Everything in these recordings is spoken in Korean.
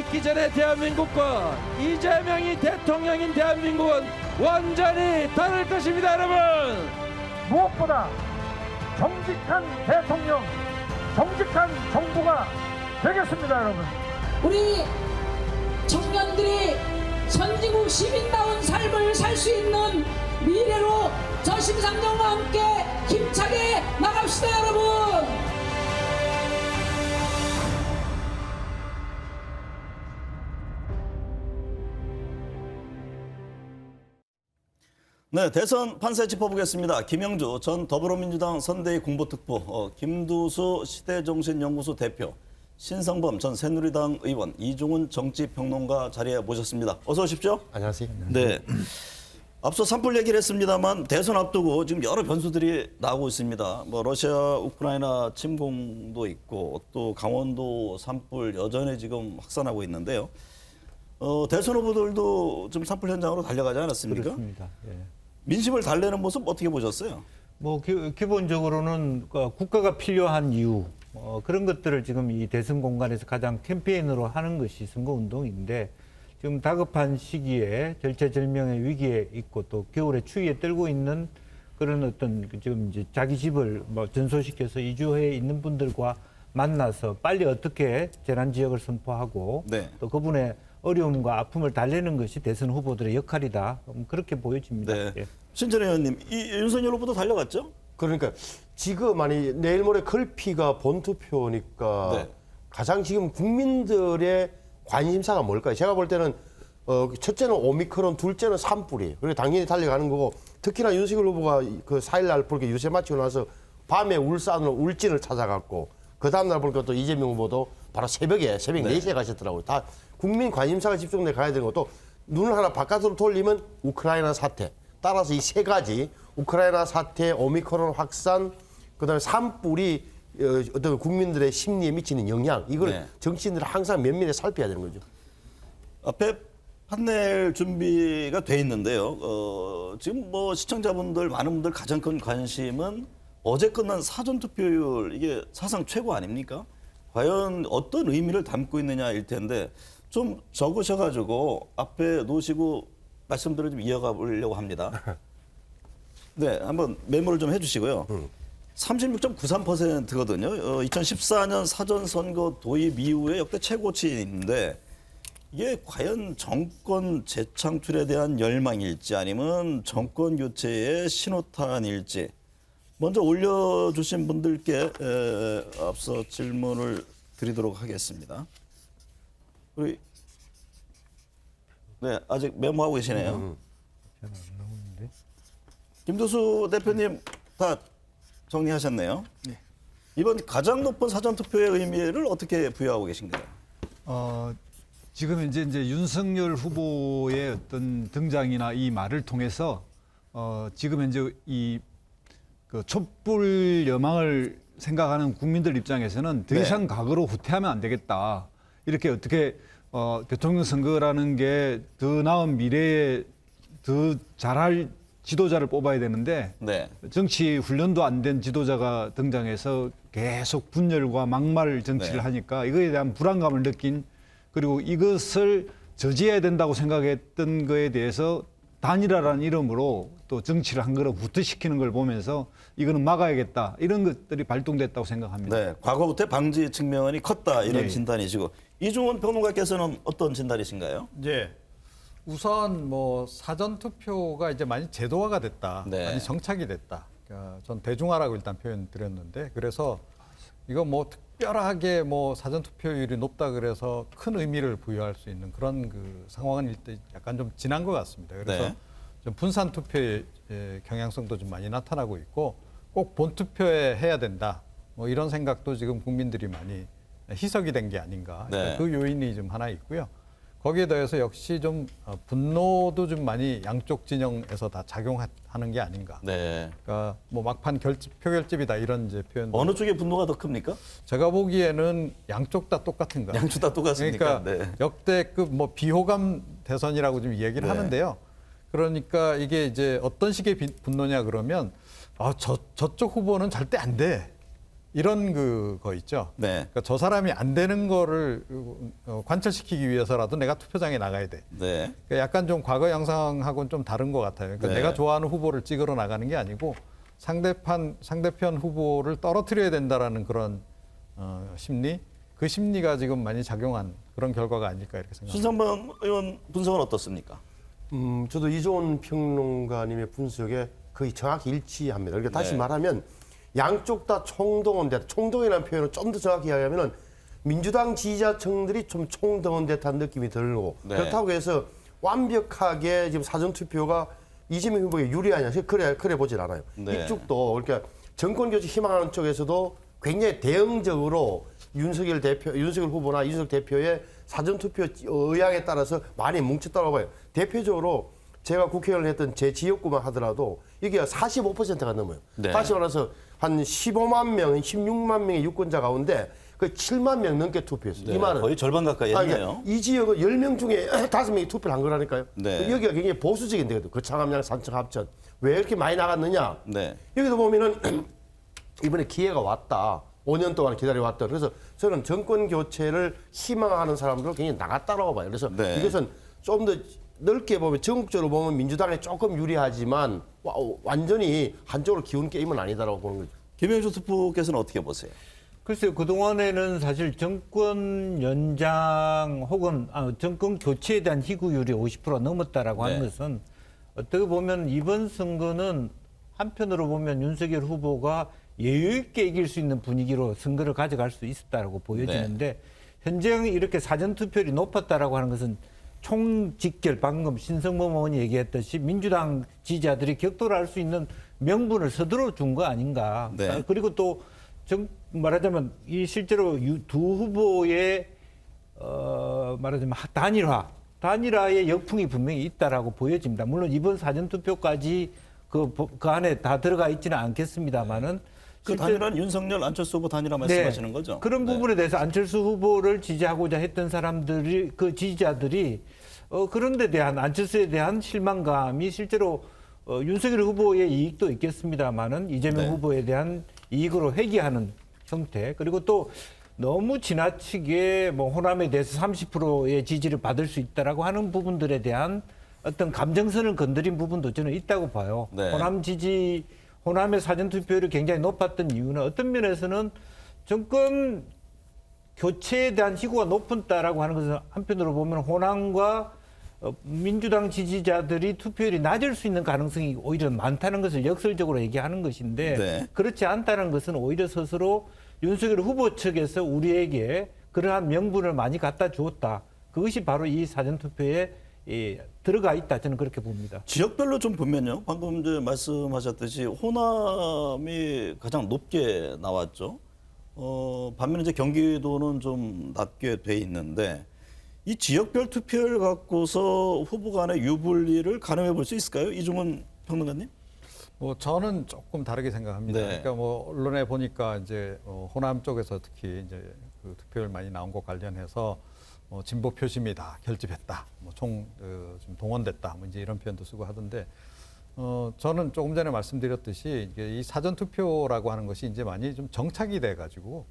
있기 전에 대한민국과 이재명이 대통령인 대한민국은 완전히 다를 것입니다, 여러분. 무엇보다 정직한 대통령, 정직한 정부가 되겠습니다, 여러분. 우리 청년들이 선진국 시민다운 삶을 살 수 있는 미래로 저심상정과 함께 힘차게 나갑시다, 여러분. 네, 대선 판세 짚어보겠습니다. 김영주 전 더불어민주당 선대위 공보특보, 김두수 시대정신연구소 대표, 신성범 전 새누리당 의원, 이종훈 정치평론가 자리에 모셨습니다. 어서 오십시오. 안녕하세요. 네. 앞서 산불 얘기를 했습니다만 대선 앞두고 지금 여러 변수들이 나오고 있습니다. 뭐 러시아, 우크라이나 침공도 있고 또 강원도 산불 여전히 지금 확산하고 있는데요. 대선 후보들도 좀 산불 현장으로 달려가지 않았습니까? 그렇습니다. 예. 민심을 달래는 모습 어떻게 보셨어요? 뭐 기본적으로는 국가가 필요한 이유 그런 것들을 지금 이 대선 공간에서 가장 캠페인으로 하는 것이 선거운동인데 지금 다급한 시기에 절체절명의 위기에 있고 또 겨울에 추위에 떨고 있는 그런 어떤 지금 이제 자기 집을 뭐 전소시켜서 이주해 있는 분들과 만나서 빨리 어떻게 재난 지역을 선포하고 네. 또 그분의 어려움과 아픔을 달래는 것이 대선 후보들의 역할이다. 그렇게 보여집니다. 네. 예. 신천혜 의원님, 이 윤석열 후보도 달려갔죠? 그러니까 지금 아니 내일 모레 걸피가 본투표니까 네. 가장 지금 국민들의 관심사가 뭘까요? 제가 볼 때는 첫째는 오미크론, 둘째는 산불이. 그리고 당연히 달려가는 거고 특히나 윤석열 후보가 그 4일날 그렇게 유세 마치고 나서 밤에 울산으로 울진을 찾아갔고 그 다음날 보니까 또 이재명 후보도 바로 새벽 4시에 가셨더라고요. 다 국민 관심사가 집중돼 가야 되는 것도 눈을 하나 바깥으로 돌리면 우크라이나 사태. 따라서 이 세 가지 우크라이나 사태, 오미크론 확산, 그다음에 산불이 어떤 국민들의 심리에 미치는 영향 이걸 네. 정치인들이 항상 면밀히 살펴야 되는 거죠. 앞에 판넬 준비가 돼 있는데요. 지금 뭐 시청자분들 많은 분들 가장 큰 관심은 어제 끝난 사전 투표율 이게 사상 최고 아닙니까? 과연 어떤 의미를 담고 있느냐일 텐데 좀 적으셔가지고 앞에 놓으시고 말씀들을 좀 이어가 보려고 합니다. 네, 한번 메모를 좀 해주시고요. 36.93%거든요. 2014년 사전선거 도입 이후에 역대 최고치인데 이게 과연 정권 재창출에 대한 열망일지 아니면 정권 교체의 신호탄일지 먼저 올려주신 분들께 앞서 질문을 드리도록 하겠습니다. 우리 네, 아직 메모하고 계시네요. 김두수 대표님 다 정리하셨네요. 네. 이번 가장 높은 사전투표의 의미를 어떻게 부여하고 계신가요? 지금 이제 윤석열 후보의 어떤 등장이나 이 말을 통해서 지금 이제 그 촛불 여망을 생각하는 국민들 입장에서는 더 이상 과거로 후퇴하면 안 되겠다. 이렇게 어떻게 대통령 선거라는 게 더 나은 미래에 더 잘할 지도자를 뽑아야 되는데 네. 정치 훈련도 안 된 지도자가 등장해서 계속 분열과 막말 정치를 네. 하니까 이거에 대한 불안감을 느낀 그리고 이것을 저지해야 된다고 생각했던 거에 대해서 단일화라는 이름으로 또 정치를 한 걸음 후퇴시키는 걸 보면서 이거는 막아야겠다 이런 것들이 발동됐다고 생각합니다. 네, 과거부터 방지 측면이 컸다 이런 네. 진단이시고 이종훈 평론가께서는 어떤 진단이신가요? 예. 우선 뭐 사전 투표가 이제 많이 제도화가 됐다, 네. 많이 정착이 됐다. 그러니까 전 대중화라고 일단 표현 드렸는데 그래서 이거 뭐 특별하게 뭐 사전 투표율이 높다 그래서 큰 의미를 부여할 수 있는 그런 그 상황은 일단 약간 좀 지난 것 같습니다. 그래서 네. 좀 분산 투표의 경향성도 좀 많이 나타나고 있고 꼭 본 투표에 해야 된다. 뭐 이런 생각도 지금 국민들이 많이 희석이 된 게 아닌가. 네. 그 요인이 좀 하나 있고요. 거기에 더해서 역시 좀 분노도 좀 많이 양쪽 진영에서 다 작용하는 게 아닌가. 네. 그러니까 뭐 막판 표결집이다 이런 이제 표현. 어느 쪽의 분노가 더 큽니까? 제가 보기에는 양쪽 다 똑같은 거. 양쪽 다 똑같습니까? 그러니까 네. 역대급 뭐 비호감 대선이라고 좀 얘기를 네. 하는데요. 그러니까 이게 이제 어떤 식의 분노냐 그러면 저쪽 후보는 절대 안 돼. 이런 거 있죠. 네. 그러니까 저 사람이 안 되는 거를 관철시키기 위해서라도 내가 투표장에 나가야 돼. 네. 그러니까 약간 좀 과거 양상하고는 좀 다른 것 같아요. 그러니까 네. 내가 좋아하는 후보를 찍으러 나가는 게 아니고 상대편 후보를 떨어뜨려야 된다라는 그런 심리, 그 심리가 지금 많이 작용한 그런 결과가 아닐까 이렇게 생각합니다. 신상방 의원 분석은 어떻습니까? 저도 이종훈 평론가님의 분석에 거의 정확히 일치합니다. 그러니까 다시 네. 말하면 양쪽 다 총동원됐다. 총동이라는 표현을 좀 더 정확히 이야기하면은 민주당 지지자층들이 좀 총동원됐다는 느낌이 들고 네. 그렇다고 해서 완벽하게 지금 사전투표가 이재명 후보에 유리하냐 그래 보질 않아요. 네. 이쪽도 그러니까 정권 교체 희망하는 쪽에서도 굉장히 대응적으로 윤석열 후보나 이준석 대표의 사전투표 의향에 따라서 많이 뭉쳤다고 봐요. 대표적으로 제가 국회의원을 했던 제 지역구만 하더라도 이게 45%가 넘어요. 네. 다시 말해서 한 15만 명, 16만 명의 유권자 가운데 그 7만 명 넘게 투표했어요. 네, 이 말은 거의 절반 가까이 했네요. 그러니까 이 지역은 10명 중에 5명이 투표를 한 거라니까요. 네. 여기가 굉장히 보수적인 데거든. 거창함양, 산청, 합천. 왜 이렇게 많이 나갔느냐? 네. 여기도 보면은 이번에 기회가 왔다. 5년 동안 기다려왔다. 그래서 저는 정권 교체를 희망하는 사람들은 굉장히 나갔다라고 봐요. 그래서 네. 이것은 좀 더 넓게 보면 전국적으로 보면 민주당에 조금 유리하지만 완전히 한쪽으로 기운 게임은 아니다라고 보는 거죠. 김영주 투표께서는 어떻게 보세요? 글쎄요, 그동안에는 사실 정권 연장 혹은 정권 교체에 대한 희구율이 50%가 넘었다라고 하는 네. 것은 어떻게 보면 이번 선거는 한편으로 보면 윤석열 후보가 여유 있게 이길 수 있는 분위기로 선거를 가져갈 수 있었다라고 보여지는데 현재 이렇게 사전투표율이 높았다라고 하는 것은 총직결 방금 신성범 의원이 얘기했듯이 민주당 지지자들이 격돌할 수 있는 명분을 서둘러 준 거 아닌가. 네. 그리고 또 말하자면 이 실제로 두 후보의 말하자면 단일화의 역풍이 분명히 있다라고 보여집니다. 물론 이번 사전투표까지 그 안에 다 들어가 있지는 않겠습니다만은 그 단일화는 윤석열, 안철수 후보 단일화 말씀하시는 거죠? 그런 네. 부분에 대해서 안철수 후보를 지지하고자 했던 사람들이 그 지지자들이 그런 데 대한 안철수에 대한 실망감이 실제로 윤석열 후보의 이익도 있겠습니다만은 이재명 네. 후보에 대한 이익으로 회귀하는 형태 그리고 또 너무 지나치게 뭐 호남에 대해서 30%의 지지를 받을 수 있다라고 하는 부분들에 대한 어떤 감정선을 건드린 부분도 저는 있다고 봐요. 네. 호남의 사전투표율이 굉장히 높았던 이유는 어떤 면에서는 정권 교체에 대한 희구가 높았다라고 하는 것은 한편으로 보면 호남과 민주당 지지자들이 투표율이 낮을 수 있는 가능성이 오히려 많다는 것을 역설적으로 얘기하는 것인데 네. 그렇지 않다는 것은 오히려 스스로 윤석열 후보 측에서 우리에게 그러한 명분을 많이 갖다 주었다. 그것이 바로 이 사전투표에 들어가 있다. 저는 그렇게 봅니다. 지역별로 좀 보면요. 방금 이제 말씀하셨듯이 호남이 가장 높게 나왔죠. 반면에 이제 경기도는 좀 낮게 돼 있는데 이 지역별 투표를 갖고서 후보 간의 유불리를 가늠해 볼 수 있을까요? 이종훈 평론가님? 뭐 저는 조금 다르게 생각합니다. 네. 그러니까 뭐 언론에 보니까 이제 호남 쪽에서 특히 이제 그 투표율 많이 나온 것 관련해서 진보 표심이 다 결집했다, 좀 동원됐다, 이제 이런 표현도 쓰고 하던데 저는 조금 전에 말씀드렸듯이 이게 이 사전 투표라고 하는 것이 이제 많이 좀 정착이 돼가지고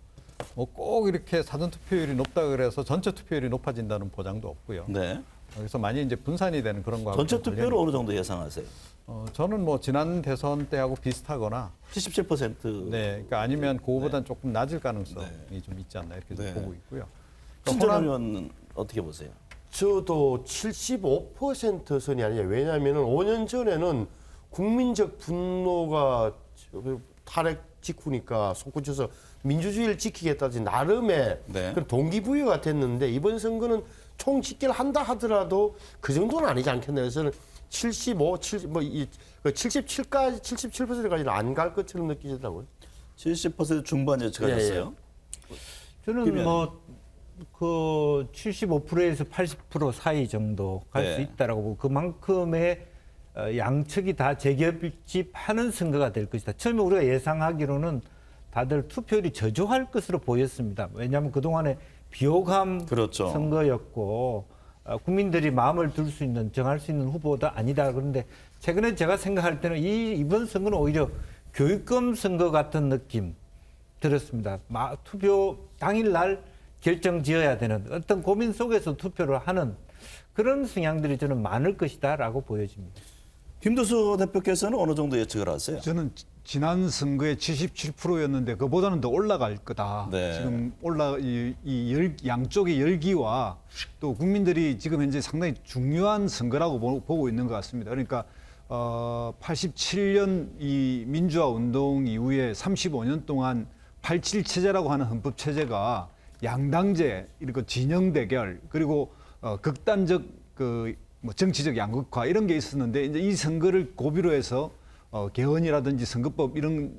꼭 이렇게 사전 투표율이 높다 그래서 전체 투표율이 높아진다는 보장도 없고요. 네. 그래서 많이 이제 분산이 되는 그런 거. 전체 투표를 어느 정도 예상하세요? 저는 뭐 지난 대선 때하고 비슷하거나 77%. 네, 그러니까 아니면 그거보다는 조금 낮을 가능성이 좀 있지 않나 이렇게 좀 네. 보고 있고요. 신전 의원은 어떻게 보세요? 저도 75% 선이 아니에요. 왜냐하면 5년 전에는 국민적 분노가 탄핵 직후니까 솟구쳐서 민주주의를 지키겠다지 나름의 네. 그런 동기부여가 됐는데 이번 선거는 총 직결한다 하더라도 그 정도는 아니지 않겠나 해서는 77%까지는 안 갈 것처럼 느끼시더라고요. 70% 중반 예측하셨어요? 저는 그 75%에서 80% 사이 정도 갈 수 네. 있다라고 보고 그만큼의 양측이 다 재결집하는 선거가 될 것이다. 처음에 우리가 예상하기로는 다들 투표율이 저조할 것으로 보였습니다. 왜냐하면 그동안에 비호감 그렇죠. 선거였고 국민들이 마음을 둘 수 있는 정할 수 있는 후보도 아니다. 그런데 최근에 제가 생각할 때는 이번 선거는 오히려 교육감 선거 같은 느낌. 들었습니다. 투표 당일날 결정 지어야 되는 어떤 고민 속에서 투표를 하는 그런 성향들이 저는 많을 것이다라고 보여집니다. 김두수 대표께서는 어느 정도 예측을 하세요? 저는 지난 선거에 77%였는데 그보다는 더 올라갈 거다. 네. 지금 양쪽의 열기와 또 국민들이 지금 현재 상당히 중요한 선거라고 보고 있는 것 같습니다. 그러니까 87년 이 민주화 운동 이후에 35년 동안 87 체제라고 하는 헌법 체제가 양당제, 이렇게 진영 대결, 그리고 극단적 뭐 정치적 양극화 이런 게 있었는데 이제 이 선거를 고비로 해서 개헌이라든지 선거법 이런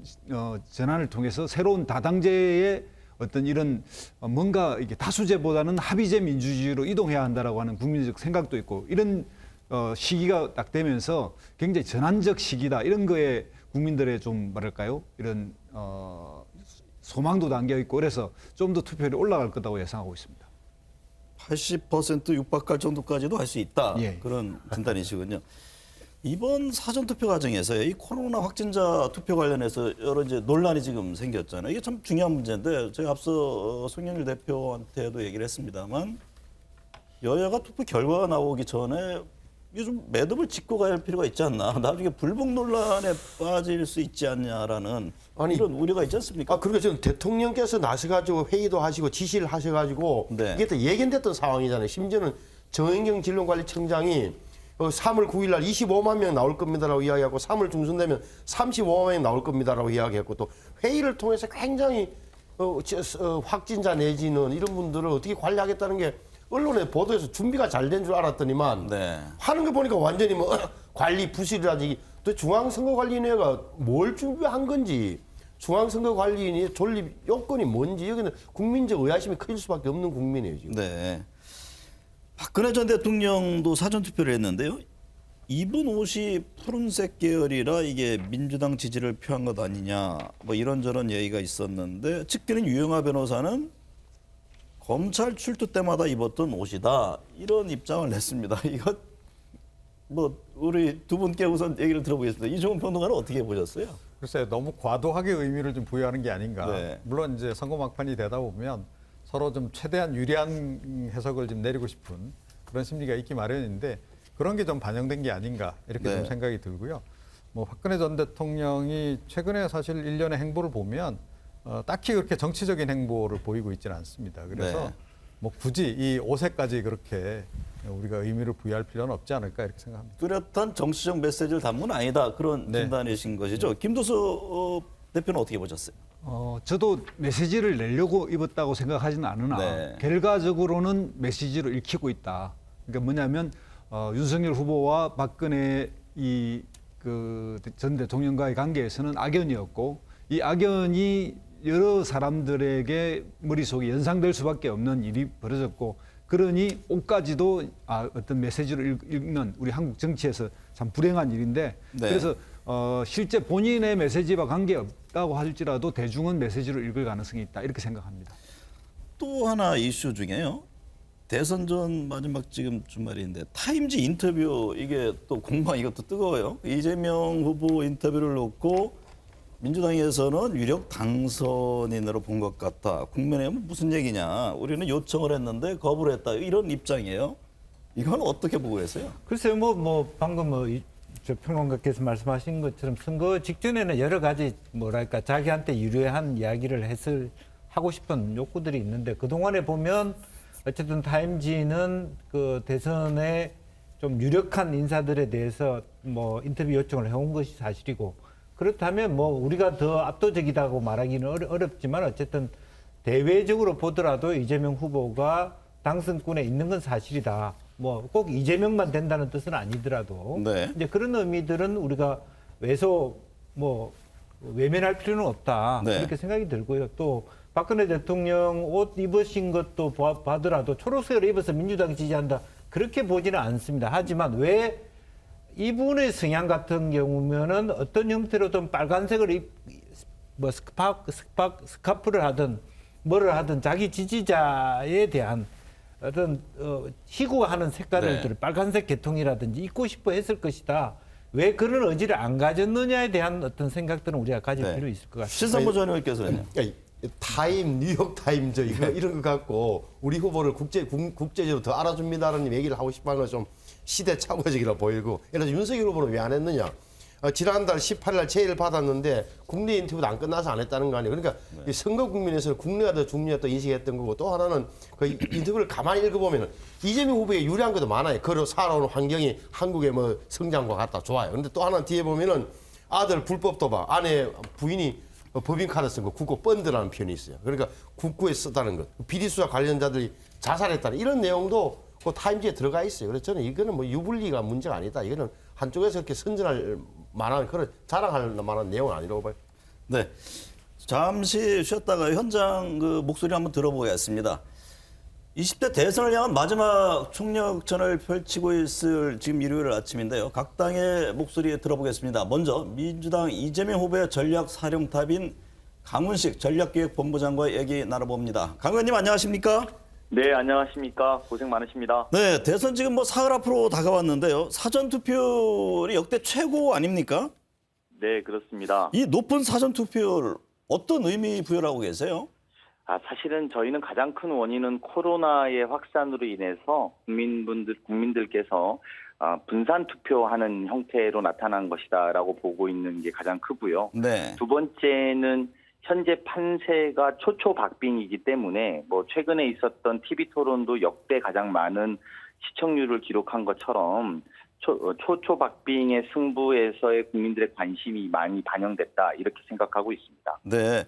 전환을 통해서 새로운 다당제의 어떤 이런 뭔가 이게 다수제보다는 합의제 민주주의로 이동해야 한다라고 하는 국민적 생각도 있고 이런 시기가 딱 되면서 굉장히 전환적 시기다 이런 거에 국민들의 좀 뭐랄까요 이런 소망도 담겨 있고 그래서 좀 더 투표율이 올라갈 거라고 예상하고 있습니다. 80% 육박할 정도까지도 할 수 있다. 예. 그런 진단이시군요. 이번 사전투표 과정에서 이 코로나 확진자 투표 관련해서 여러 이제 논란이 지금 생겼잖아요. 이게 참 중요한 문제인데 제가 앞서 송영길 대표한테도 얘기를 했습니다만 여야가 투표 결과가 나오기 전에 이게 좀 매듭을 짚고 가야 할 필요가 있지 않나. 나중에 불복 논란에 빠질 수 있지 않냐라는 이런 우려가 있지 않습니까? 그러니까 지금 대통령께서 나서가지고 회의도 하시고 지시를 하셔가지고 네. 이게 또 예견됐던 상황이잖아요. 심지어는 정은경 질병관리청장이 3월 9일 날 25만 명 나올 겁니다라고 이야기하고 3월 중순 되면 35만 명 나올 겁니다라고 이야기했고 또 회의를 통해서 굉장히 확진자 내지는 이런 분들을 어떻게 관리하겠다는 게 언론에 보도해서 준비가 잘 된 줄 알았더니만 네. 하는 거 보니까 완전히 뭐 관리 부실이라든지 또 중앙선거관리위원회가 뭘 준비한 건지 중앙선거관리위원회 존립 요건이 뭔지 여기는 국민적 의아심이 커질 수밖에 없는 국민이에요 지금. 네. 박근혜 전 대통령도 사전투표를 했는데요. 입은 옷이 푸른색 계열이라 이게 민주당 지지를 표한 것 아니냐 뭐 이런저런 얘기가 있었는데 측근인 유영하 변호사는 검찰 출두 때마다 입었던 옷이다 이런 입장을 냈습니다. 이거 뭐 우리 두 분께 우선 얘기를 들어보겠습니다. 이종훈 평론가는 어떻게 보셨어요? 글쎄요, 너무 과도하게 의미를 좀 부여하는 게 아닌가. 네. 물론 이제 선거 막판이 되다 보면 서로 좀 최대한 유리한 해석을 좀 내리고 싶은 그런 심리가 있기 마련인데 그런 게 좀 반영된 게 아닌가 이렇게 네. 좀 생각이 들고요. 뭐 박근혜 전 대통령이 최근에 사실 일련의 행보를 보면 딱히 그렇게 정치적인 행보를 보이고 있지는 않습니다. 그래서 네. 뭐 굳이 이 옷에까지 그렇게 우리가 의미를 부여할 필요는 없지 않을까 이렇게 생각합니다. 뚜렷한 정치적 메시지를 담은 건 아니다 그런 네. 진단이신 것이죠. 김도수 대표는 어떻게 보셨어요? 저도 메시지를 내려고 입었다고 생각하지는 않으나 네. 결과적으로는 메시지로 읽히고 있다. 그러니까 뭐냐면 윤석열 후보와 박근혜 전 대통령과의 관계에서는 악연이었고 이 악연이 여러 사람들에게 머릿속에 연상될 수밖에 없는 일이 벌어졌고 그러니 옷까지도 어떤 메시지를 읽는 우리 한국 정치에서 참 불행한 일인데 네. 그래서 실제 본인의 메시지와 관계없다고 할지라도 대중은 메시지를 읽을 가능성이 있다 이렇게 생각합니다. 또 하나 이슈 중에요. 대선 전 마지막 지금 주말인데 타임지 인터뷰 이게 또 공방 이것도 뜨거워요. 이재명 후보 인터뷰를 놓고 민주당에서는 유력 당선인으로 본 것 같다. 국민의힘은 무슨 얘기냐. 우리는 요청을 했는데 거부를 했다. 이런 입장이에요. 이건 어떻게 보고 계세요? 글쎄요, 방금 저 평론가께서 말씀하신 것처럼 선거 직전에는 여러 가지 뭐랄까 자기한테 유리한 이야기를 하고 싶은 욕구들이 있는데 그 동안에 보면 어쨌든 타임지는 그 대선에 좀 유력한 인사들에 대해서 뭐 인터뷰 요청을 해온 것이 사실이고 그렇다면 뭐 우리가 더 압도적이다고 말하기는 어렵지만 어쨌든 대외적으로 보더라도 이재명 후보가 당선권에 있는 건 사실이다. 뭐 꼭 이재명만 된다는 뜻은 아니더라도 네. 이제 그런 의미들은 우리가 외면할 필요는 없다. 네. 이렇게 생각이 들고요. 또 박근혜 대통령 옷 입으신 것도 봐더라도 초록색을 입어서 민주당 지지한다. 그렇게 보지는 않습니다. 하지만 왜 이분의 성향 같은 경우면은 어떤 형태로든 빨간색을 스카프를 하든 뭐를 하든 자기 지지자에 대한 어떤 희구하는 색깔을 네. 빨간색 계통이라든지 입고 싶어 했을 것이다. 왜 그런 의지를 안 가졌느냐에 대한 어떤 생각들은 우리가 가질 네. 필요 있을 것 같습니다. 신상무 전 의원께서는요. 타임, 뉴욕 타임즈 이런 거 갖고 우리 후보를 국제적으로 더 알아줍니다라는 얘기를 하고 싶어하는 건 좀 시대착오적이라 보이고. 그래서 윤석열 후보는 왜 안 했느냐? 지난달 18일 제의를 받았는데 국내 인터뷰도 안 끝나서 안 했다는 거 아니에요. 그러니까 이 선거 국민에서는 국내가 더 중요하다 인식했던 거고, 또 하나는 그 인터뷰를 가만히 읽어보면 이재명 후보에 유리한 것도 많아요. 걸어 살아오는 환경이 한국의 뭐 성장과 같다, 좋아요. 근데 또 하나 뒤에 보면은 아들 불법 도박, 아내 부인이 법인카드 쓴 거 국고 펀드라는 표현이 있어요. 그러니까 국고에 썼다는 것, 비리수사 관련자들이 자살했다는 이런 내용도 그 타임지에 들어가 있어요. 그래서 저는 이거는 뭐 유불리가 문제가 아니다. 이거는 한쪽에서 이렇게 선전할 만한 그런 자랑할 만한 내용은 아니라고 봐요. 네, 잠시 쉬었다가 현장 그 목소리 한번 들어보겠습니다. 20대 대선을 향한 마지막 총력전을 펼치고 있을 지금 일요일 아침인데요. 각 당의 목소리 들어보겠습니다. 먼저 민주당 이재명 후보의 전략사령탑인 강훈식 전략기획본부장과 얘기 나눠봅니다. 강 의원님 안녕하십니까? 네, 안녕하십니까. 고생 많으십니다. 네, 대선 지금 뭐 사흘 앞으로 다가왔는데요. 사전투표율이 역대 최고 아닙니까? 네, 그렇습니다. 이 높은 사전투표율 어떤 의미 부여하고 계세요? 사실은 저희는 가장 큰 원인은 코로나의 확산으로 인해서 국민들께서 분산 투표하는 형태로 나타난 것이다라고 보고 있는 게 가장 크고요. 네. 두 번째는 현재 판세가 초초박빙이기 때문에 뭐 최근에 있었던 TV 토론도 역대 가장 많은 시청률을 기록한 것처럼 초초박빙의 승부에서의 국민들의 관심이 많이 반영됐다 이렇게 생각하고 있습니다. 네,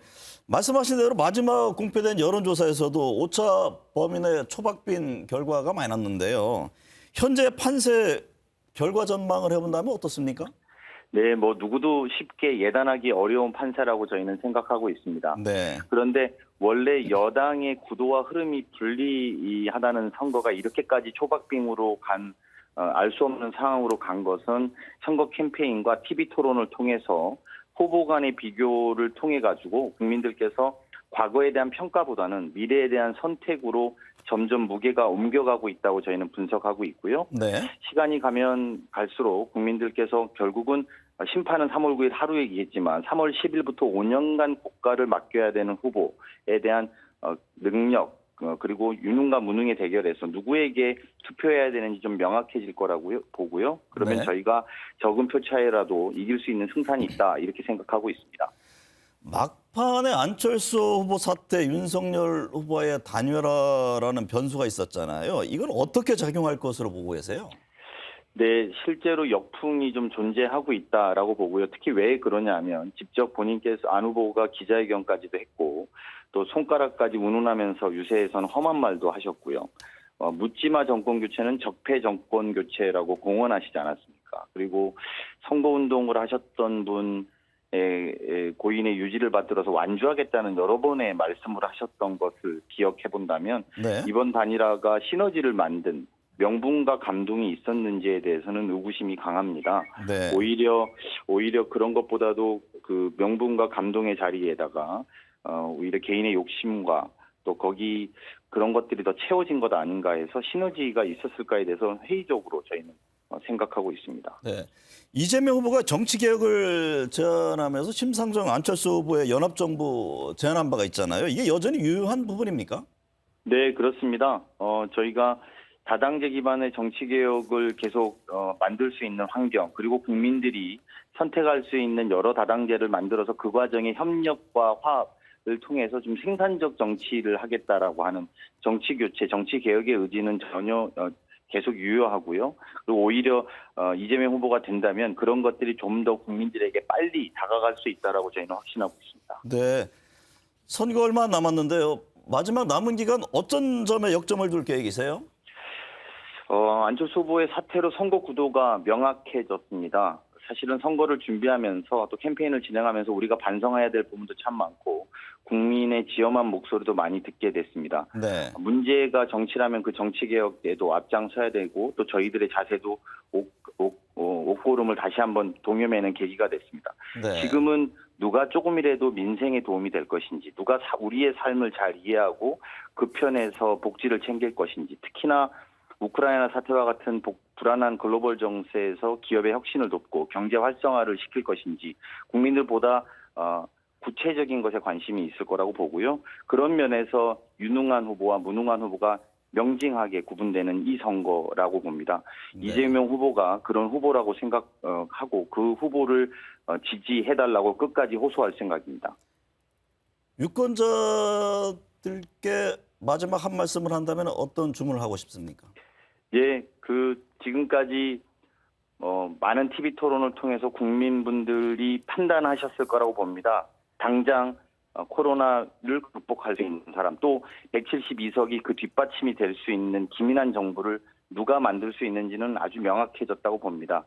말씀하신 대로 마지막 공표된 여론조사에서도 오차 범위 내 초박빙 결과가 많이 났는데요. 현재 판세 결과 전망을 해본다면 어떻습니까? 네, 뭐 누구도 쉽게 예단하기 어려운 판세라고 저희는 생각하고 있습니다. 네. 그런데 원래 여당의 구도와 흐름이 불리하다는 선거가 이렇게까지 초박빙으로 알 수 없는 상황으로 간 것은 선거 캠페인과 TV 토론을 통해서 후보 간의 비교를 통해 가지고 국민들께서 과거에 대한 평가보다는 미래에 대한 선택으로 점점 무게가 옮겨가고 있다고 저희는 분석하고 있고요. 네. 시간이 가면 갈수록 국민들께서 결국은 심판은 3월 9일 하루 얘기했지만 3월 10일부터 5년간 국가를 맡겨야 되는 후보에 대한 능력 그리고 유능과 무능의 대결에서 누구에게 투표해야 되는지 좀 명확해질 거라고 보고요. 그러면 네. 저희가 적은 표 차이라도 이길 수 있는 승산이 있다 이렇게 생각하고 있습니다. 막판에 안철수 후보 사태, 윤석열 후보의 단일화라는 변수가 있었잖아요. 이건 어떻게 작용할 것으로 보고 계세요? 네, 실제로 역풍이 좀 존재하고 있다라고 보고요. 특히 왜 그러냐면 직접 본인께서 안 후보가 기자회견까지도 했고 또 손가락까지 운운하면서 유세에서는 험한 말도 하셨고요. 묻지마 정권 교체는 적폐 정권 교체라고 공언하시지 않았습니까? 그리고 선거운동을 하셨던 분의 고인의 유지를 받들어서 완주하겠다는 여러 번의 말씀을 하셨던 것을 기억해 본다면 네. 이번 단일화가 시너지를 만든 명분과 감동이 있었는지에 대해서는 의구심이 강합니다. 네. 오히려 그런 것보다도 그 명분과 감동의 자리에다가 오히려 개인의 욕심과 또 거기 그런 것들이 더 채워진 것 아닌가 해서 시너지가 있었을까에 대해서 회의적으로 저희는 생각하고 있습니다. 네. 이재명 후보가 정치개혁을 제안하면서 심상정 안철수 후보의 연합정부 제안한 바가 있잖아요. 이게 여전히 유효한 부분입니까? 네, 그렇습니다. 저희가 다당제 기반의 정치개혁을 계속 만들 수 있는 환경 그리고 국민들이 선택할 수 있는 여러 다당제를 만들어서 그 과정에 협력과 화합을 통해서 좀 생산적 정치를 하겠다라고 하는 정치교체, 정치개혁의 의지는 전혀 계속 유효하고요. 그리고 오히려 이재명 후보가 된다면 그런 것들이 좀 더 국민들에게 빨리 다가갈 수 있다라고 저희는 확신하고 있습니다. 네. 선거 얼마 남았는데요. 마지막 남은 기간 어떤 점에 역점을 둘 계획이세요? 안철수 후보의 사태로 선거 구도가 명확해졌습니다. 사실은 선거를 준비하면서 또 캠페인을 진행하면서 우리가 반성해야 될 부분도 참 많고 국민의 지엄한 목소리도 많이 듣게 됐습니다. 네. 문제가 정치라면 그 정치개혁에도 앞장서야 되고 또 저희들의 자세도 옥고름을 다시 한번 동요매는 계기가 됐습니다. 네. 지금은 누가 조금이라도 민생에 도움이 될 것인지 누가 우리의 삶을 잘 이해하고 그 편에서 복지를 챙길 것인지 특히나 우크라이나 사태와 같은 불안한 글로벌 정세에서 기업의 혁신을 돕고 경제 활성화를 시킬 것인지 국민들보다 구체적인 것에 관심이 있을 거라고 보고요. 그런 면에서 유능한 후보와 무능한 후보가 명징하게 구분되는 이 선거라고 봅니다. 네. 이재명 후보가 그런 후보라고 생각하고 그 후보를 지지해달라고 끝까지 호소할 생각입니다. 유권자들께 마지막 한 말씀을 한다면 어떤 주문을 하고 싶습니까? 예, 지금까지 많은 TV 토론을 통해서 국민분들이 판단하셨을 거라고 봅니다. 당장 코로나를 극복할 수 있는 사람, 또 172석이 그 뒷받침이 될 수 있는 기민한 정부를 누가 만들 수 있는지는 아주 명확해졌다고 봅니다.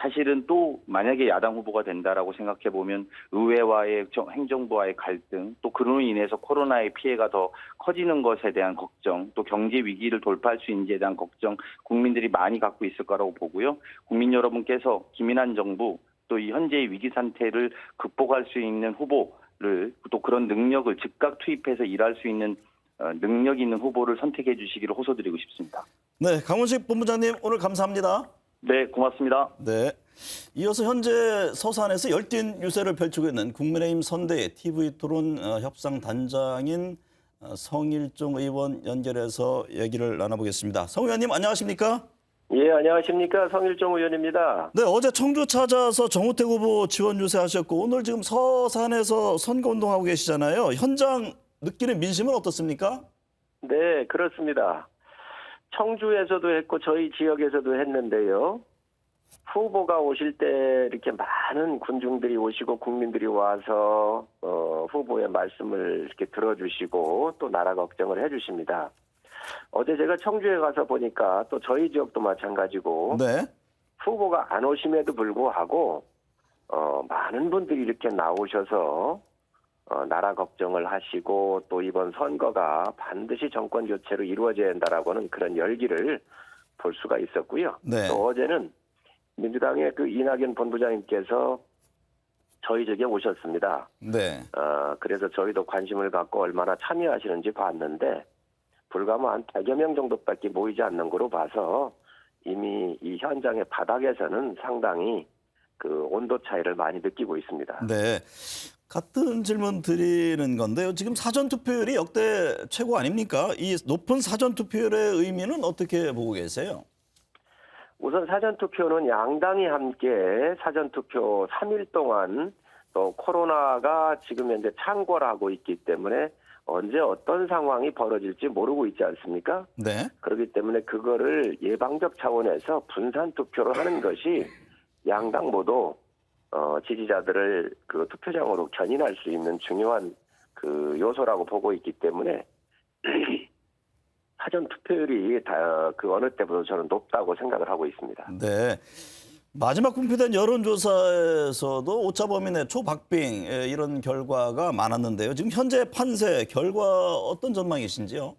사실은 또 만약에 야당 후보가 된다라고 생각해 보면 의회와의 행정부와의 갈등, 또 그로 인해서 코로나의 피해가 더 커지는 것에 대한 걱정, 또 경제 위기를 돌파할 수 있는지에 대한 걱정 국민들이 많이 갖고 있을 거라고 보고요. 국민 여러분께서 기민한 정부, 또 이 현재의 위기 상태를 극복할 수 있는 후보를, 또 그런 능력을 즉각 투입해서 일할 수 있는 능력 있는 후보를 선택해 주시기를 호소드리고 싶습니다. 네, 강훈식 본부장님 오늘 감사합니다. 네, 고맙습니다. 네. 이어서 현재 서산에서 열띤 유세를 펼치고 있는 국민의힘 선대의 TV 토론 협상 단장인 성일종 의원 연결해서 얘기를 나눠보겠습니다. 성 의원님 안녕하십니까? 예, 안녕하십니까. 성일종 의원입니다. 네, 어제 청주 찾아서 정우택 후보 지원 유세하셨고 오늘 지금 서산에서 선거운동하고 계시잖아요. 현장 느끼는 민심은 어떻습니까? 네, 그렇습니다. 청주에서도 했고 저희 지역에서도 했는데요. 후보가 오실 때 이렇게 많은 군중들이 오시고 국민들이 와서 후보의 말씀을 이렇게 들어주시고 또 나라 걱정을 해주십니다. 어제 제가 청주에 가서 보니까 또 저희 지역도 마찬가지고 네. 후보가 안 오심에도 불구하고 많은 분들이 이렇게 나오셔서 나라 걱정을 하시고 또 이번 선거가 반드시 정권 교체로 이루어져야 한다라고는 그런 열기를 볼 수가 있었고요. 네. 또 어제는 민주당의 그 이낙연 본부장님께서 저희 지역에 오셨습니다. 네. 그래서 저희도 관심을 갖고 얼마나 참여하시는지 봤는데 불과 뭐 한 100여 명 정도밖에 모이지 않는 거로 봐서 이미 이 현장의 바닥에서는 상당히 그 온도 차이를 많이 느끼고 있습니다. 네. 같은 질문 드리는 건데요. 지금 사전투표율이 역대 최고 아닙니까? 이 높은 사전투표율의 의미는 어떻게 보고 계세요? 우선 사전투표는 양당이 함께 사전투표 3일 동안 또 코로나가 지금 현재 창궐하고 있기 때문에 언제 어떤 상황이 벌어질지 모르고 있지 않습니까? 네. 그렇기 때문에 그거를 예방적 차원에서 분산투표를 하는 것이 양당 모두 지지자들을 그 투표장으로 견인할 수 있는 중요한 그 요소라고 보고 있기 때문에 사전 투표율이 그 어느 때보다 저는 높다고 생각을 하고 있습니다. 네. 마지막 공표된 여론조사에서도 오차범위 내 초박빙 이런 결과가 많았는데요. 지금 현재 판세 결과 어떤 전망이신지요?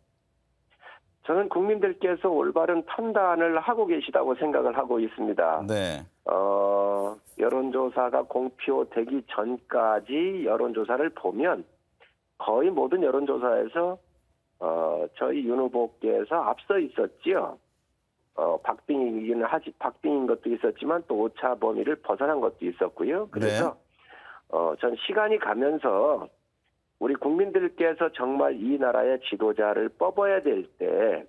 저는 국민들께서 올바른 판단을 하고 계시다고 생각을 하고 있습니다. 네. 여론조사가 공표되기 전까지 여론조사를 보면 거의 모든 여론조사에서 저희 윤 후보께서 앞서 있었지요. 박빙인 것도 있었지만 또 오차 범위를 벗어난 것도 있었고요. 그래서 전 시간이 가면서 우리 국민들께서 정말 이 나라의 지도자를 뽑아야 될 때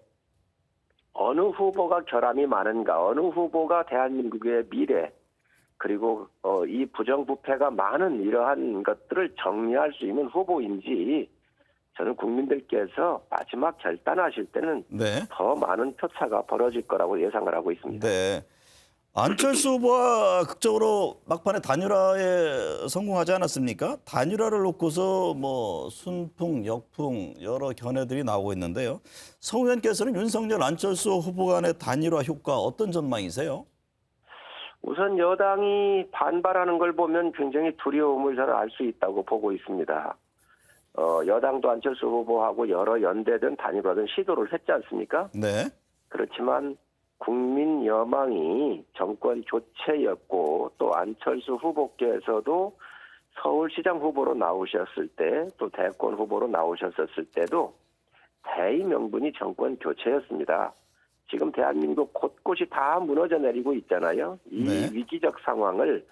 어느 후보가 결함이 많은가, 어느 후보가 대한민국의 미래, 그리고 이 부정부패가 많은 이러한 것들을 정리할 수 있는 후보인지 저는 국민들께서 마지막 결단하실 때는 네. 더 많은 표차가 벌어질 거라고 예상을 하고 있습니다. 네. 안철수 후보와 극적으로 막판에 단일화에 성공하지 않았습니까? 단일화를 놓고서 뭐 순풍, 역풍 여러 견해들이 나오고 있는데요. 성 의원께서는 윤석열, 안철수 후보 간의 단일화 효과 어떤 전망이세요? 우선 여당이 반발하는 걸 보면 굉장히 두려움을 저는 알 수 있다고 보고 있습니다. 여당도 안철수 후보하고 여러 연대든 단일화든 시도를 했지 않습니까? 네. 그렇지만 국민 여망이 정권 교체였고 또 안철수 후보께서도 서울시장 후보로 나오셨을 때 또 대권 후보로 나오셨을 때도 대의 명분이 정권 교체였습니다. 지금 대한민국 곳곳이 다 무너져 내리고 있잖아요. 이 네. 위기적 상황을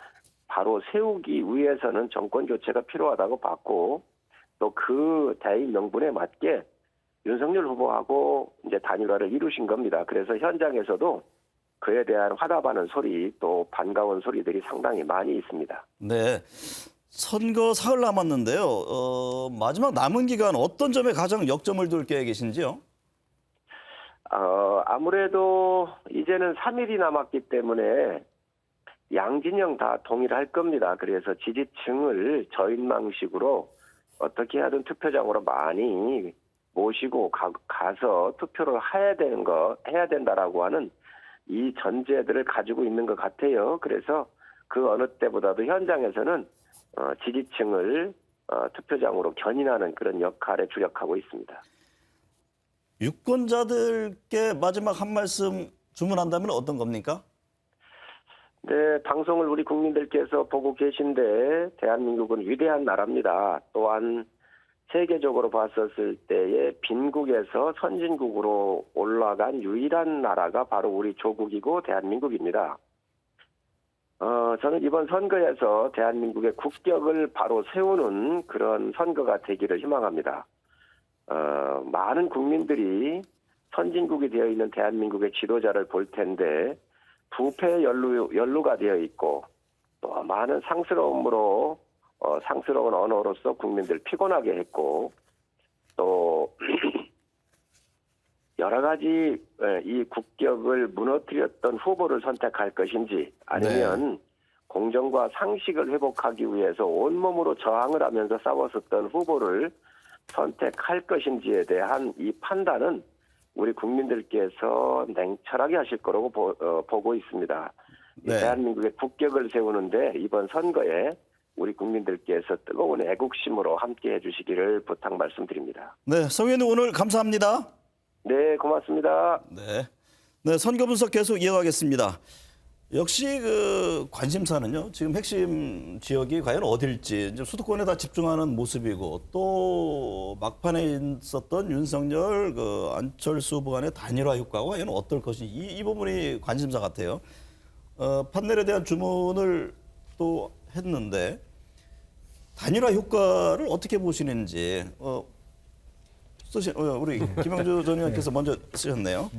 바로 세우기 위해서는 정권 교체가 필요하다고 봤고 또 그 대의 명분에 맞게 윤석열 후보하고 이제 단일화를 이루신 겁니다. 그래서 현장에서도 그에 대한 화답하는 소리 또 반가운 소리들이 상당히 많이 있습니다. 네. 선거 사흘 남았는데요. 마지막 남은 기간 어떤 점에 가장 역점을 둘 계획이신지요? 아무래도 이제는 3일이 남았기 때문에 양진영 다 동일할 겁니다. 그래서 지지층을 저인망식으로 어떻게 하든 투표장으로 많이 모시고 가서 투표를 해야 된다라고 하는 이 전제들을 가지고 있는 것 같아요. 그래서 그 어느 때보다도 현장에서는 지지층을 투표장으로 견인하는 그런 역할에 주력하고 있습니다. 유권자들께 마지막 한 말씀 주문한다면 어떤 겁니까? 네, 방송을 우리 국민들께서 보고 계신데 대한민국은 위대한 나라입니다. 또한 세계적으로 봤었을 때에 빈국에서 선진국으로 올라간 유일한 나라가 바로 우리 조국이고 대한민국입니다. 저는 이번 선거에서 대한민국의 국격을 바로 세우는 그런 선거가 되기를 희망합니다. 많은 국민들이 선진국이 되어 있는 대한민국의 지도자를 볼 텐데 부패 연루가 되어 있고 또 많은 상스러운 언어로서 국민들 피곤하게 했고 또 여러 가지 이 국격을 무너뜨렸던 후보를 선택할 것인지 아니면 공정과 상식을 회복하기 위해서 온몸으로 저항을 하면서 싸웠었던 후보를 선택할 것인지에 대한 이 판단은 우리 국민들께서 냉철하게 하실 거라고 보고 있습니다. 네. 대한민국의 국격을 세우는데 이번 선거에 우리 국민들께서 뜨거운 애국심으로 함께해 주시기를 부탁 말씀드립니다. 네, 성 의원님 오늘 감사합니다. 네, 고맙습니다. 네, 선거 분석 계속 이어가겠습니다. 역시 그 관심사는요. 지금 핵심 지역이 과연 어딜지 이제 수도권에 다 집중하는 모습이고 또 막판에 있었던 윤석열 안철수 후보 간의 단일화 효과가 과연 어떨 것인지 이 부분이 관심사 같아요. 판넬에 대한 주문을 또 했는데 단일화 효과를 어떻게 보시는지 우리 김영주 전 의원께서 먼저 쓰셨네요.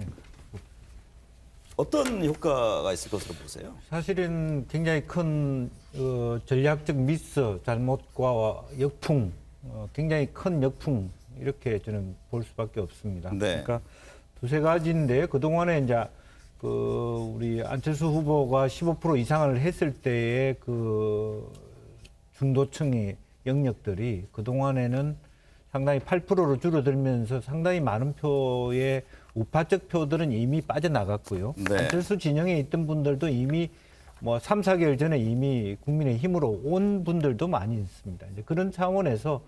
어떤 효과가 있을 것으로 보세요? 사실은 굉장히 큰 전략적 미스, 잘못과 역풍, 굉장히 큰 역풍 이렇게 저는 볼 수밖에 없습니다. 네. 그러니까 두세 가지인데 그동안에 이제 우리 안철수 후보가 15% 이상을 했을 때의 그 중도층의 영역들이 그동안에는 상당히 8%로 줄어들면서 상당히 많은 표의 우파적 표들은 이미 빠져나갔고요. 네. 안철수 진영에 있던 분들도 이미 3, 4개월 전에 이미 국민의힘으로 온 분들도 많이 있습니다. 이제 그런 차원에서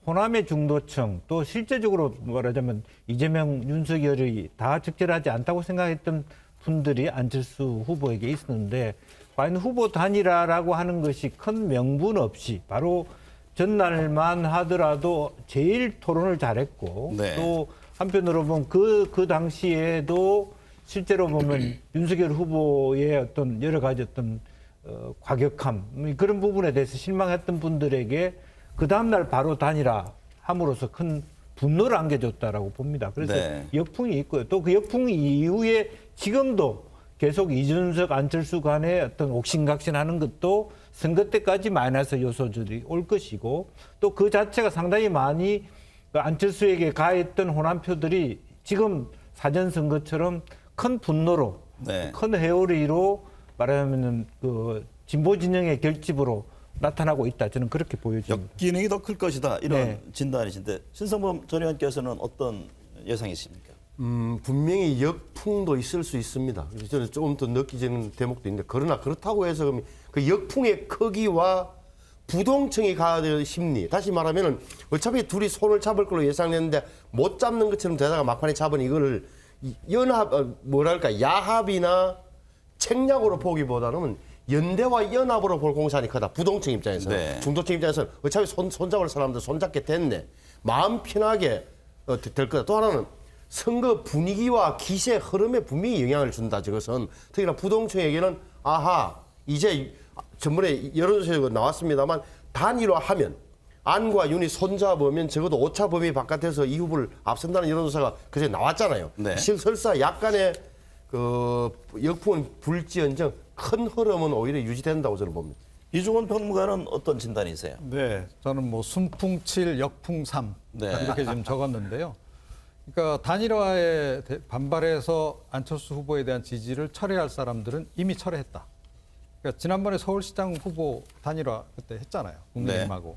호남의 중도층 또 실제적으로 말하자면 이재명, 윤석열이 다 적절하지 않다고 생각했던 분들이 안철수 후보에게 있었는데 과연 후보 단일화라고 하는 것이 큰 명분 없이 바로 전날만 하더라도 제일 토론을 잘했고 네. 또 한편으로 보면 그 당시에도 실제로 보면 윤석열 후보의 어떤 여러 가지 어떤 과격함 그런 부분에 대해서 실망했던 분들에게 그 다음날 바로 단일화 함으로써 큰 분노를 안겨줬다라고 봅니다. 그래서 네. 역풍이 있고요. 또 그 역풍 이후에 지금도 계속 이준석, 안철수 간의 어떤 옥신각신하는 것도 선거 때까지 마이너스 요소들이 올 것이고 또 그 자체가 상당히 많이 안철수에게 가했던 호남표들이 지금 사전선거처럼 큰 분노로 네. 큰 회오리로 말하자면 그 진보 진영의 결집으로 나타나고 있다. 저는 그렇게 보여집니다. 역기능이 더 클 것이다. 이런 네. 진단이신데 신성범 전 의원께서는 어떤 예상이십니까? 분명히 역풍도 있을 수 있습니다. 그래서 저는 조금 더 느끼지는 대목도 있는데 그러나 그렇다고 해서 그 역풍의 크기와 부동층이 가야 심리. 다시 말하면은 어차피 둘이 손을 잡을 걸로 예상했는데 못 잡는 것처럼 되다가 막판에 잡은 이거를 야합이나 책략으로 보기보다는 연대와 연합으로 볼 공산이 크다. 부동층 입장에서. 네. 중도층 입장에서는 어차피 손잡을 사람들 손잡게 됐네. 마음 편하게 될 거다. 또 하나는 선거 분위기와 기세 흐름에 분명히 영향을 준다. 저것은 특히나 부동층에게는 아하 이제 전번에 여론조사가 나왔습니다만 단일화하면 안과 윤이 손잡으면 적어도 오차 범위 바깥에서 이 후보를 앞선다는 여론조사가 그제 나왔잖아요. 네. 설사 약간의 그 역풍은 불지언정 큰 흐름은 오히려 유지된다고 저는 봅니다. 이종원 평론가는 어떤 진단이세요? 네, 저는 뭐 순풍 7, 역풍 3 네. 이렇게 지금 적었는데요. 그러니까 단일화에 반발해서 안철수 후보에 대한 지지를 철회할 사람들은 이미 철회했다. 그러니까 지난번에 서울시장 후보 단일화 그때 했잖아요. 국민의힘하고.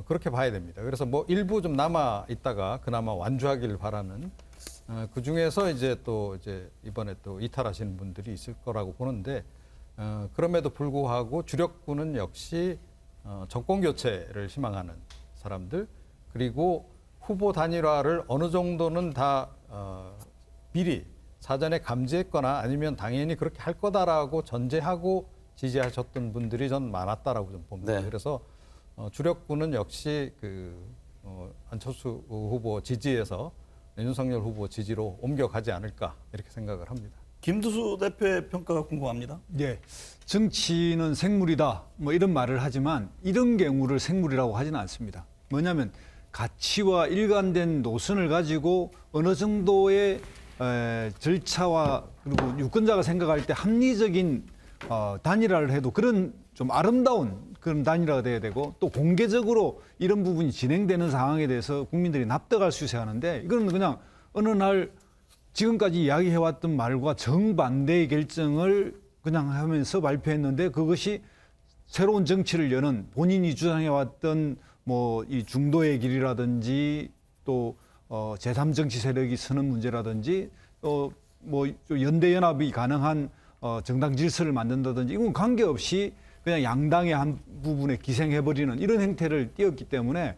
그렇게 봐야 됩니다. 그래서 뭐 일부 좀 남아 있다가 그나마 완주하기를 바라는 그 중에서 이제 또 이제 이번에 또 이탈하시는 분들이 있을 거라고 보는데 그럼에도 불구하고 주력군은 역시 정권 교체를 희망하는 사람들 그리고 후보 단일화를 어느 정도는 다 미리 사전에 감지했거나 아니면 당연히 그렇게 할 거다라고 전제하고 지지하셨던 분들이 전 많았다라고 좀 봅니다. 네. 그래서 주력군은 역시 안철수 후보 지지에서 윤석열 후보 지지로 옮겨가지 않을까 이렇게 생각을 합니다. 김두수 대표의 평가가 궁금합니다. 예, 정치는 생물이다 뭐 이런 말을 하지만 이런 경우를 생물이라고 하지는 않습니다. 뭐냐면 가치와 일관된 노선을 가지고 어느 정도의 절차와 그리고 유권자가 생각할 때 합리적인 단일화를 해도 그런 좀 아름다운 그런 단일화가 돼야 되고 또 공개적으로 이런 부분이 진행되는 상황에 대해서 국민들이 납득할 수 있어야 하는데 이건 그냥 어느 날 지금까지 이야기해왔던 말과 정반대의 결정을 그냥 하면서 발표했는데 그것이 새로운 정치를 여는 본인이 주장해왔던 뭐 이 중도의 길이라든지 또 제3정치 세력이 서는 문제라든지 또 뭐 연대 연합이 가능한 정당 질서를 만든다든지 이건 관계없이 그냥 양당의 한 부분에 기생해버리는 이런 행태를 띄었기 때문에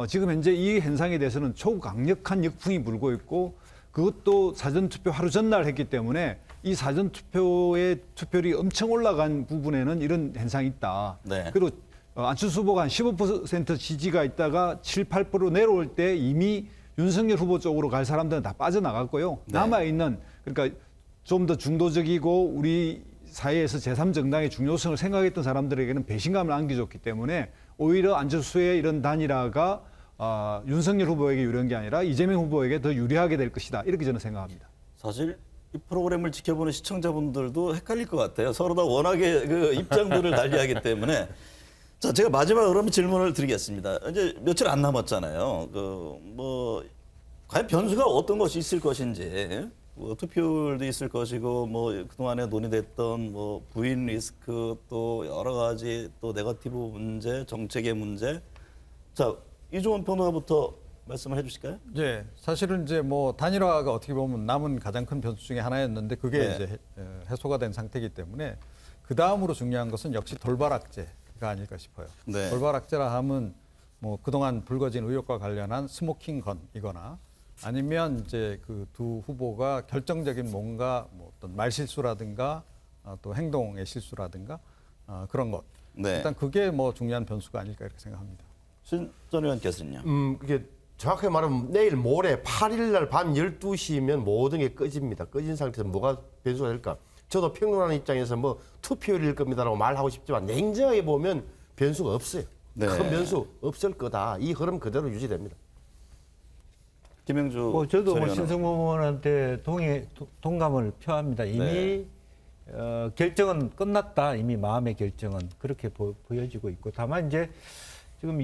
지금 현재 이 현상에 대해서는 초강력한 역풍이 불고 있고 그것도 사전투표 하루 전날 했기 때문에 이 사전투표의 투표율이 엄청 올라간 부분에는 이런 현상이 있다. 네. 그리고 안철수 후보가 한 15% 지지가 있다가 7, 8% 내려올 때 이미 윤석열 후보 쪽으로 갈 사람들은 다 빠져나갔고요. 네. 남아있는 그러니까 좀 더 중도적이고 우리 사회에서 제3정당의 중요성을 생각했던 사람들에게는 배신감을 안겨줬기 때문에 오히려 안철수의 이런 단일화가 윤석열 후보에게 유리한 게 아니라 이재명 후보에게 더 유리하게 될 것이다. 이렇게 저는 생각합니다. 사실 이 프로그램을 지켜보는 시청자분들도 헷갈릴 것 같아요. 서로 다 워낙에 그 입장들을 달리하기 때문에. 자, 제가 마지막으로 그러면 질문을 드리겠습니다. 이제 며칠 안 남았잖아요. 과연 변수가 어떤 것이 있을 것인지, 투표율도 있을 것이고, 그동안에 논의됐던 부인 리스크 또 여러 가지 또 네거티브 문제, 정책의 문제. 자, 이종원 평론가부터 말씀을 해주실까요? 예, 사실은 이제 단일화가 어떻게 보면 남은 가장 큰 변수 중에 하나였는데 그게 네. 이제 해소가 된 상태이기 때문에 그 다음으로 중요한 것은 역시 돌발악재가 아닐까 싶어요. 네. 돌발악재라 하면 그동안 불거진 의혹과 관련한 스모킹 건이거나 아니면 이제 그 두 후보가 결정적인 뭔가 어떤 말실수라든가 또 행동의 실수라든가 그런 것. 네. 일단 그게 중요한 변수가 아닐까 이렇게 생각합니다. 신 전 의원께서는요? 그게 정확하게 말하면 내일 모레 8일 날 밤 12시면 모든 게 꺼집니다. 꺼진 상태에서 뭐가 변수가 될까? 저도 평론하는 입장에서 투표율일 겁니다라고 말하고 싶지만 냉정하게 보면 변수가 없어요. 네. 큰 변수 없을 거다. 이 흐름 그대로 유지됩니다. 김영주 저도 전 의원은. 신성모 의원한테 동감을 표합니다. 이미 네. 결정은 끝났다. 이미 마음의 결정은 그렇게 보여지고 있고 다만 이제 지금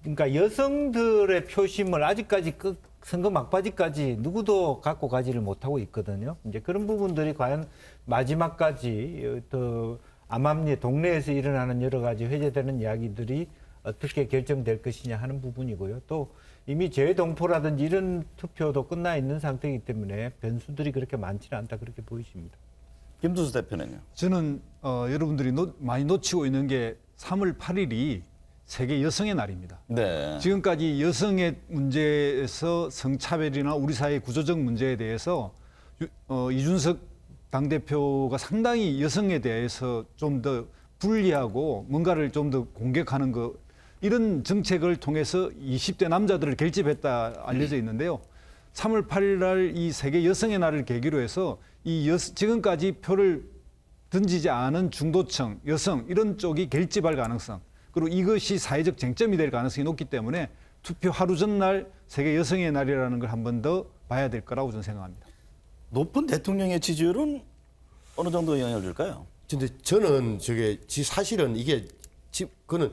그러니까 여성들의 표심을 아직까지 선거 막바지까지 누구도 갖고 가지를 못하고 있거든요. 이제 그런 부분들이 과연 마지막까지 더 암암리 동네에서 일어나는 여러 가지 회자되는 이야기들이 어떻게 결정될 것이냐 하는 부분이고요. 또 이미 재동포라든지 이런 투표도 끝나 있는 상태이기 때문에 변수들이 그렇게 많지는 않다 그렇게 보이십니다. 김두수 대표는요? 저는 여러분들이 많이 놓치고 있는 게 3월 8일이 세계 여성의 날입니다. 네. 지금까지 여성의 문제에서 성차별이나 우리 사회의 구조적 문제에 대해서 이준석 당대표가 상당히 여성에 대해서 좀 더 불리하고 뭔가를 좀 더 공격하는 거 이런 정책을 통해서 20대 남자들을 결집했다 알려져 있는데요. 3월 8일 날 이 세계 여성의 날을 계기로 해서 지금까지 표를 던지지 않은 중도층, 여성 이런 쪽이 결집할 가능성, 그리고 이것이 사회적 쟁점이 될 가능성이 높기 때문에 투표 하루 전날 세계 여성의 날이라는 걸 한 번 더 봐야 될 거라고 저는 생각합니다. 높은 대통령의 지지율은 어느 정도 영향을 줄까요? 근데 저는 사실은 이게 그는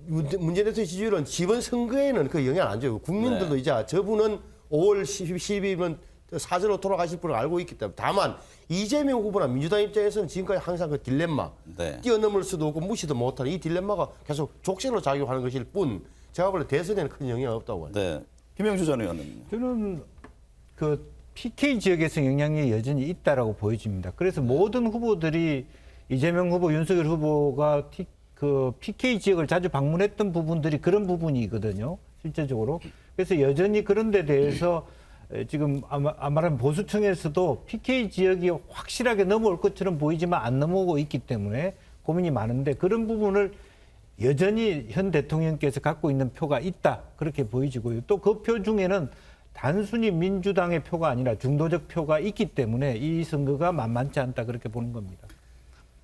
문재인 대통령 지지율은 이번 선거에는 그 영향 안 줘요. 국민들도 네. 이제 저분은 5월 10일이면 사저로 돌아가실 분을 알고 있기 때문에. 다만 이재명 후보나 민주당 입장에서는 지금까지 항상 그 딜레마, 네. 뛰어넘을 수도 없고 무시도 못하는 이 딜레마가 계속 족쇄로 작용하는 것일 뿐 제가 볼 때 대선에는 큰 영향이 없다고 봐요. 네. 김영주 전 의원은. 저는 그 PK 지역에서 영향이 여전히 있다라고 보여집니다. 그래서 모든 후보들이 이재명 후보, 윤석열 후보가 그 PK 지역을 자주 방문했던 부분들이 그런 부분이거든요. 실제적으로. 그래서 여전히 그런 데 대해서 지금 아마란 보수층에서도 PK 지역이 확실하게 넘어올 것처럼 보이지만 안 넘어오고 있기 때문에 고민이 많은데 그런 부분을 여전히 현 대통령께서 갖고 있는 표가 있다. 그렇게 보이지고요. 또 그 표 중에는 단순히 민주당의 표가 아니라 중도적 표가 있기 때문에 이 선거가 만만치 않다. 그렇게 보는 겁니다.